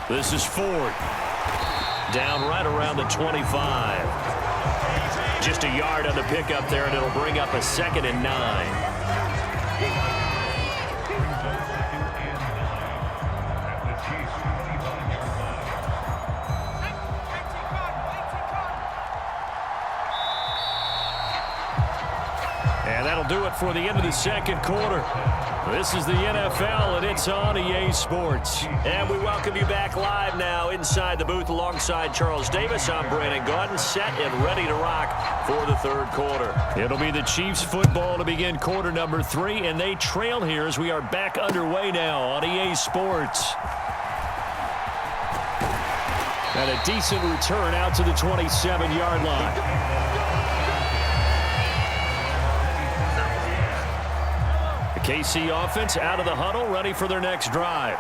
This is Ford. Down right around the 25. Just a yard on the pickup there, and it'll bring up a 2nd and 9. And that'll do it for the end of the second quarter. This is the NFL, and it's on EA Sports. And we welcome you back live now inside the booth alongside Charles Davis. I'm Brandon Gaudin, set and ready to rock for the third quarter. It'll be the Chiefs football to begin quarter number 3, and they trail here as we are back underway now on EA Sports. And a decent return out to the 27-yard line. KC offense out of the huddle, ready for their next drive.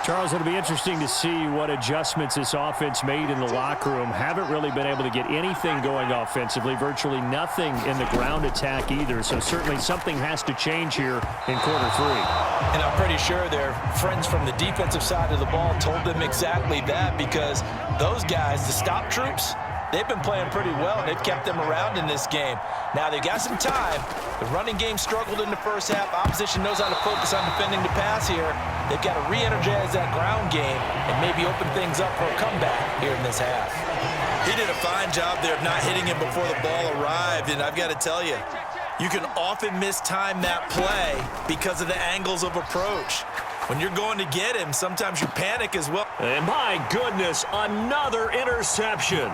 Charles, it'll be interesting to see what adjustments this offense made in the locker room. Haven't really been able to get anything going offensively, virtually nothing in the ground attack either. So certainly something has to change here in quarter 3. And I'm pretty sure their friends from the defensive side of the ball told them exactly that, because those guys, the stop troops, they've been playing pretty well, and they've kept them around in this game. Now, they've got some time. The running game struggled in the first half. Opposition knows how to focus on defending the pass here. They've got to re-energize that ground game and maybe open things up for a comeback here in this half. He did a fine job there of not hitting him before the ball arrived, and I've got to tell you, you can often mistime that play because of the angles of approach. When you're going to get him, sometimes you panic as well. And my goodness, another interception.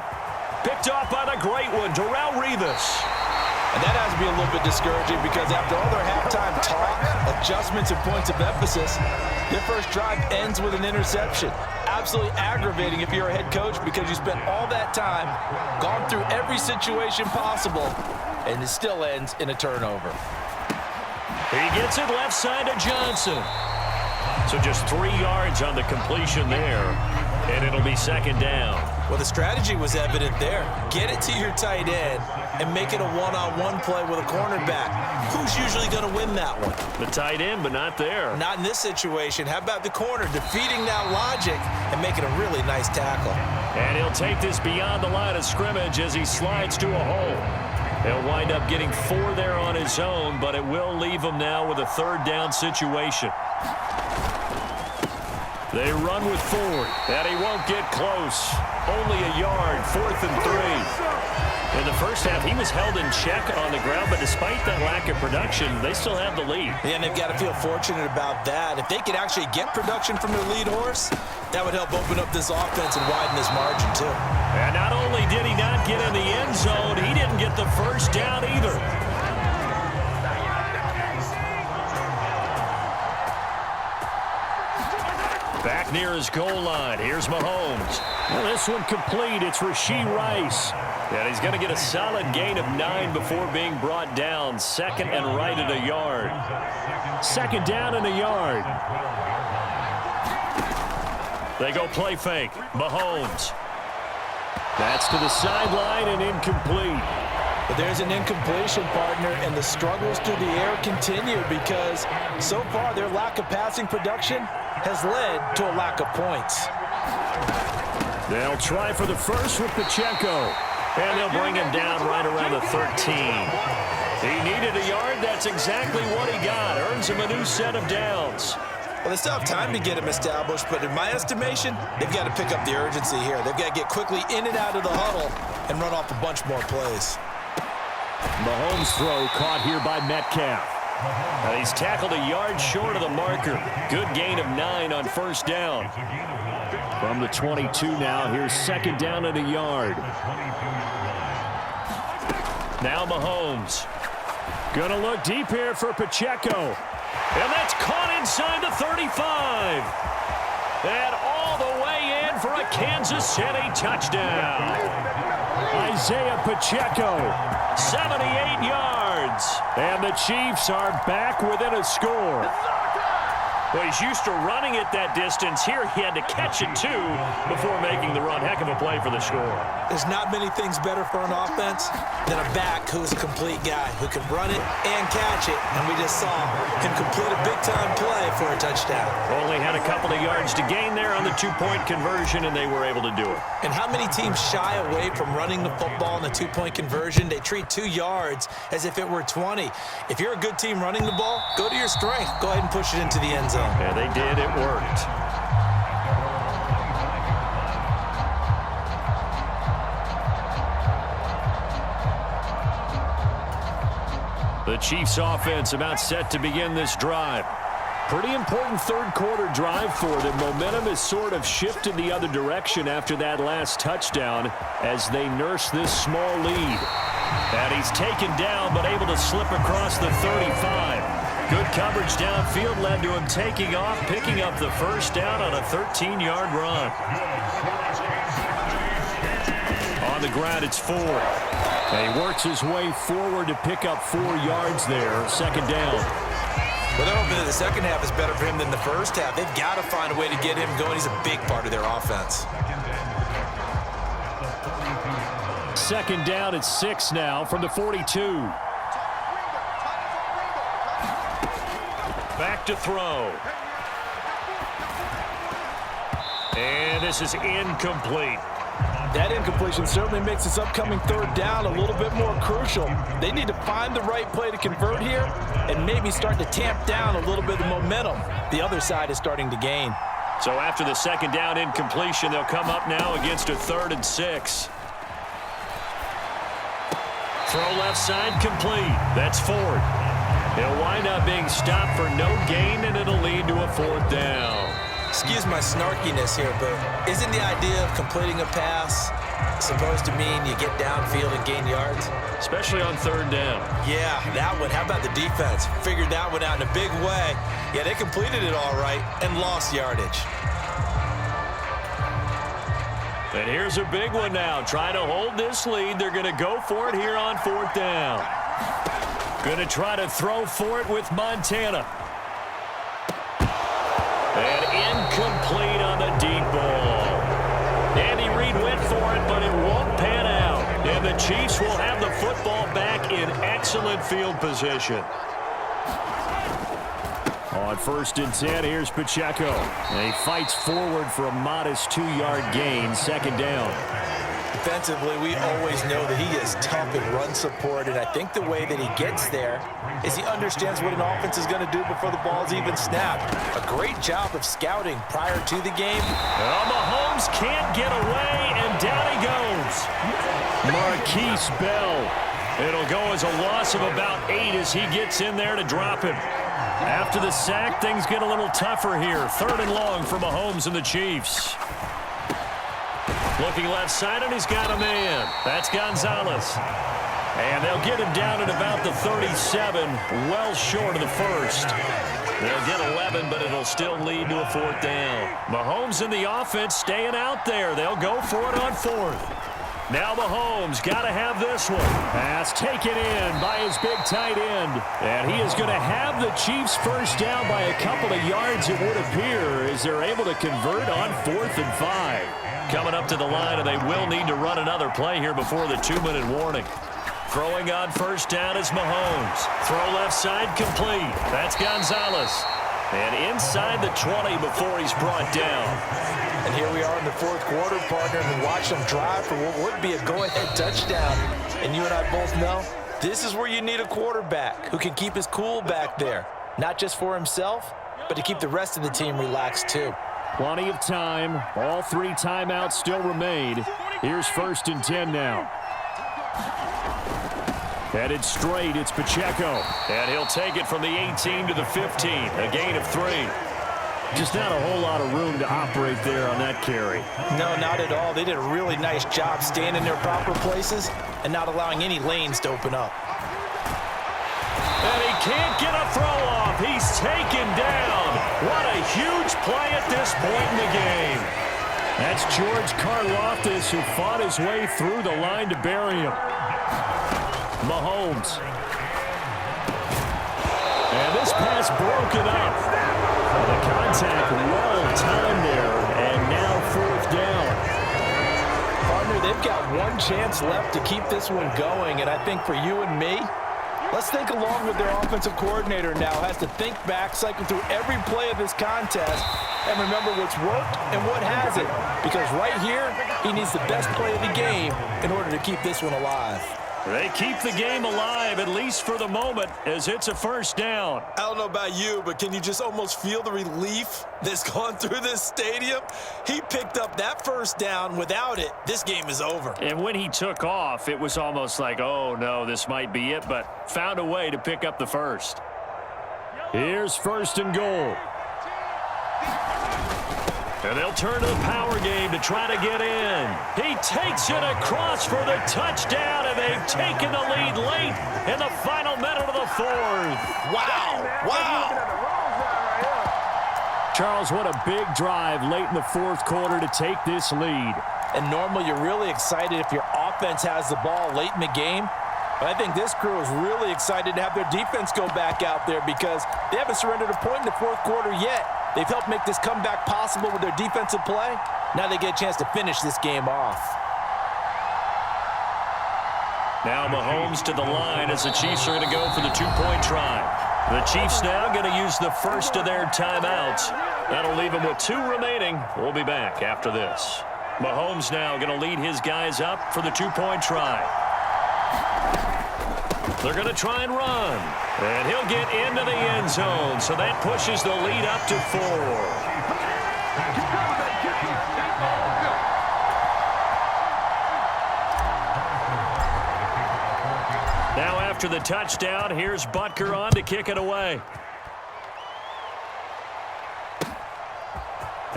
Picked off by the great one, Darrelle Revis. And that has to be a little bit discouraging, because after all their halftime talk, adjustments and points of emphasis, their first drive ends with an interception. Absolutely aggravating if you're a head coach, because you spent all that time, gone through every situation possible, and it still ends in a turnover. He gets it left side to Johnson. So just 3 yards on the completion there, and it'll be 2nd down. Well, the strategy was evident there. Get it to your tight end and make it a one-on-one play with a cornerback. Who's usually going to win that one? The tight end, but not there. Not in this situation. How about the corner defeating that logic and making a really nice tackle? And he'll take this beyond the line of scrimmage as he slides to a hole. He'll wind up getting 4 there on his own, but it will leave him now with a 3rd down situation. They run with Ford, and he won't get close. Only a yard, 4th and 3. In the first half, he was held in check on the ground, but despite that lack of production, they still have the lead. Yeah, and they've got to feel fortunate about that. If they could actually get production from their lead horse, that would help open up this offense and widen this margin, too. And not only did he not get in the end zone, he didn't get the first down either. Back near his goal line. Here's Mahomes. Well, this one complete. It's Rashee Rice. And he's going to get a solid gain of 9 before being brought down. 2nd and right at a yard. 2nd down and a yard. They go play fake. Mahomes. That's to the sideline and incomplete. But there's an incompletion, partner, and the struggles through the air continue, because so far their lack of passing production has led to a lack of points. They'll try for the first with Pacheco. And they'll bring him down right around the 13. He needed a yard. That's exactly what he got. Earns him a new set of downs. Well, they still have time to get him established, but in my estimation, they've got to pick up the urgency here. They've got to get quickly in and out of the huddle and run off a bunch more plays. Mahomes' throw caught here by Metcalf. And he's tackled a yard short of the marker. Good gain of 9 on 1st down. From the 22 now, here's 2nd down and a yard. Now Mahomes. Gonna look deep here for Pacheco. And that's caught inside the 35. And all the way in for a Kansas City touchdown. Isaiah Pacheco, 78 yards. And the Chiefs are back within a score. Well, he's used to running it that distance. Here he had to catch it, too, before making the run. Heck of a play for the score. There's not many things better for an offense than a back who's a complete guy who can run it and catch it. And we just saw him complete a big-time play for a touchdown. Only had a couple of yards to gain there on the two-point conversion, and they were able to do it. And how many teams shy away from running the football in the two-point conversion? They treat 2 yards as if it were 20. If you're a good team running the ball, go to your strength. Go ahead and push it into the end zone. Yeah, they did. It worked. The Chiefs offense about set to begin this drive. Pretty important third quarter drive for them. Momentum has sort of shifted the other direction after that last touchdown as they nurse this small lead. And he's taken down but able to slip across the 35. Good coverage downfield led to him taking off, picking up the first down on a 13-yard run. On the ground, it's Ford. And he works his way forward to pick up 4 yards there, second down. Well, they're hoping that the second half is better for him than the first half. They've got to find a way to get him going. He's a big part of their offense. Second down at 6 now from the 42. Back to throw. And this is incomplete. That incompletion certainly makes this upcoming third down a little bit more crucial. They need to find the right play to convert here and maybe start to tamp down a little bit of the momentum the other side is starting to gain. So after the second down incompletion, they'll come up now against a 3rd and 6. Throw left side complete. That's Ford. He'll wind up being stopped for no gain, and it'll lead to a 4th down. Excuse my snarkiness here, but isn't the idea of completing a pass supposed to mean you get downfield and gain yards? Especially on 3rd down. Yeah, that one. How about the defense? Figured that one out in a big way. Yeah, they completed it all right and lost yardage. And here's a big one now. Trying to hold this lead. They're going to go for it here on 4th down. Going to try to throw for it with Montana. And incomplete on the deep ball. Andy Reid went for it, but it won't pan out. And the Chiefs will have the football back in excellent field position. On 1st and 10, here's Pacheco. And he fights forward for a modest 2-yard gain, second down. Defensively, we always know that he is tough in run support, and I think the way that he gets there is he understands what an offense is going to do before the ball's even snapped. A great job of scouting prior to the game. Well, Mahomes can't get away, and down he goes. Marquise Bell. It'll go as a loss of about 8 as he gets in there to drop him. After the sack, things get a little tougher here. 3rd and long for Mahomes and the Chiefs. Looking left side, and he's got a man. That's Gonzalez. And they'll get him down at about the 37, well short of the 1st. They'll get 11, but it'll still lead to a 4th down. Mahomes and the offense staying out there. They'll go for it on 4th. Now Mahomes got to have this one. Pass taken in by his big tight end. And he is going to have the Chiefs first down by a couple of yards, it would appear, as they're able to convert on 4th and 5. Coming up to the line, and they will need to run another play here before the 2-minute warning. Throwing on 1st down is Mahomes. Throw left side complete. That's Gonzalez. And inside the 20 before he's brought down. And here we are in the 4th quarter, partner, and watch them drive for what would be a go-ahead touchdown. And you and I both know this is where you need a quarterback who can keep his cool back there. Not just for himself, but to keep the rest of the team relaxed too. Plenty of time. All 3 timeouts still remain. Here's 1st and 10 now. Headed straight, it's Pacheco. And he'll take it from the 18 to the 15. A gain of 3. Just not a whole lot of room to operate there on that carry. No, not at all. They did a really nice job staying in their proper places and not allowing any lanes to open up. And he can't get a throw off. He's taken down. What a huge play at this point in the game. That's George Karlaftis, who fought his way through the line to bury him. Mahomes. And this pass broken up. The contact well timed there, and now fourth down. Partner, they've got one chance left to keep this one going, and I think for you and me, let's think along with their offensive coordinator now. Has to think back, cycle through every play of this contest, and remember what's worked and what hasn't. Because right here, he needs the best play of the game in order to keep this one alive. They keep the game alive, at least for the moment, as it's a first down. I don't know about you, but can you just almost feel the relief that's gone through this stadium? He picked up that first down. Without it, this game is over. And when he took off, it was almost like, oh, no, this might be it, but found a way to pick up the first. Here's first and goal. And they'll turn to the power game to try to get in. He takes it across for the touchdown, and they've taken the lead late in the final minute of the fourth. Wow. Wow. Charles, what a big drive late in the fourth quarter to take this lead. And normally you're really excited if your offense has the ball late in the game. But I think this crew is really excited to have their defense go back out there because they haven't surrendered a point in the fourth quarter yet. They've helped make this comeback possible with their defensive play. Now they get a chance to finish this game off. Now Mahomes to the line as the Chiefs are going to go for the two-point try. The Chiefs now going to use the first of their timeouts. That'll leave them with two remaining. We'll be back after this. Mahomes now going to lead his guys up for the two-point try. They're going to try and run. And he'll get into the end zone, so that pushes the lead up to 4. Now after the touchdown, here's Butker on to kick it away.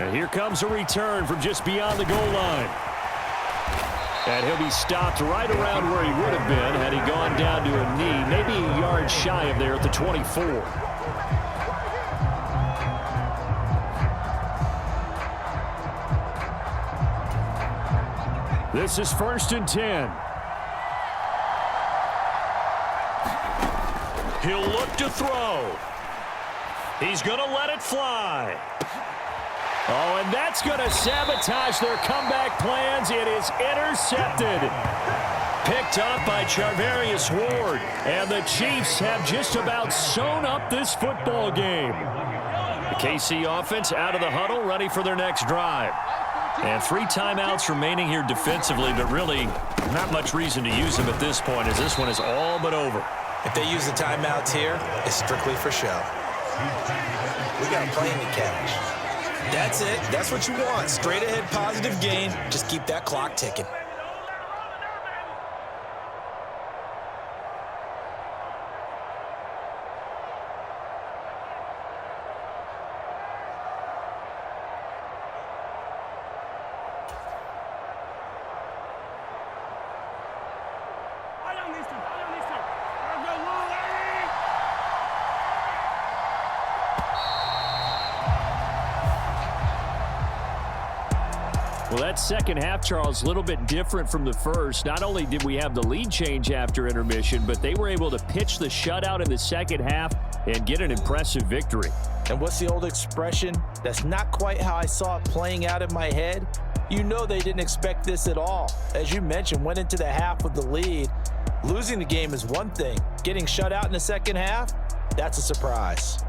And here comes a return from just beyond the goal line. And he'll be stopped right around where he would have been had he gone down to a knee, maybe a yard shy of there at the 24. This is first and 10. He'll look to throw. He's going to let it fly. Oh, and that's going to sabotage their comeback plans. It is intercepted. Picked up by Charvarius Ward. And the Chiefs have just about sewn up this football game. The KC offense out of the huddle, ready for their next drive. And 3 timeouts remaining here defensively, but really not much reason to use them at this point, as this one is all but over. If they use the timeouts here, it's strictly for show. We got a plane to catch. That's it. That's what you want. Straight ahead positive gain. Just keep that clock ticking. Well, that second half, Charles, a little bit different from the first. Not only did we have the lead change after intermission, but they were able to pitch the shutout in the second half and get an impressive victory. And what's the old expression? That's not quite how I saw it playing out in my head. You know they didn't expect this at all. As you mentioned, went into the half with the lead. Losing the game is one thing. Getting shut out in the second half, that's a surprise.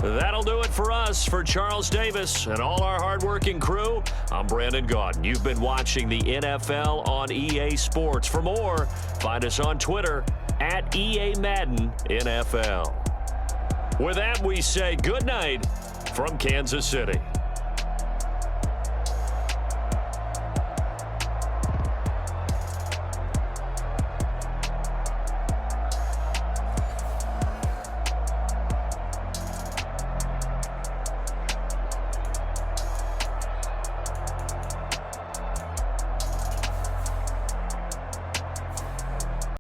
That'll do it for us. For Charles Davis and all our hardworking crew, I'm Brandon Gaudin. You've been watching the NFL on EA Sports. For more, find us on Twitter at EA Madden NFL. With that, we say good night from Kansas City.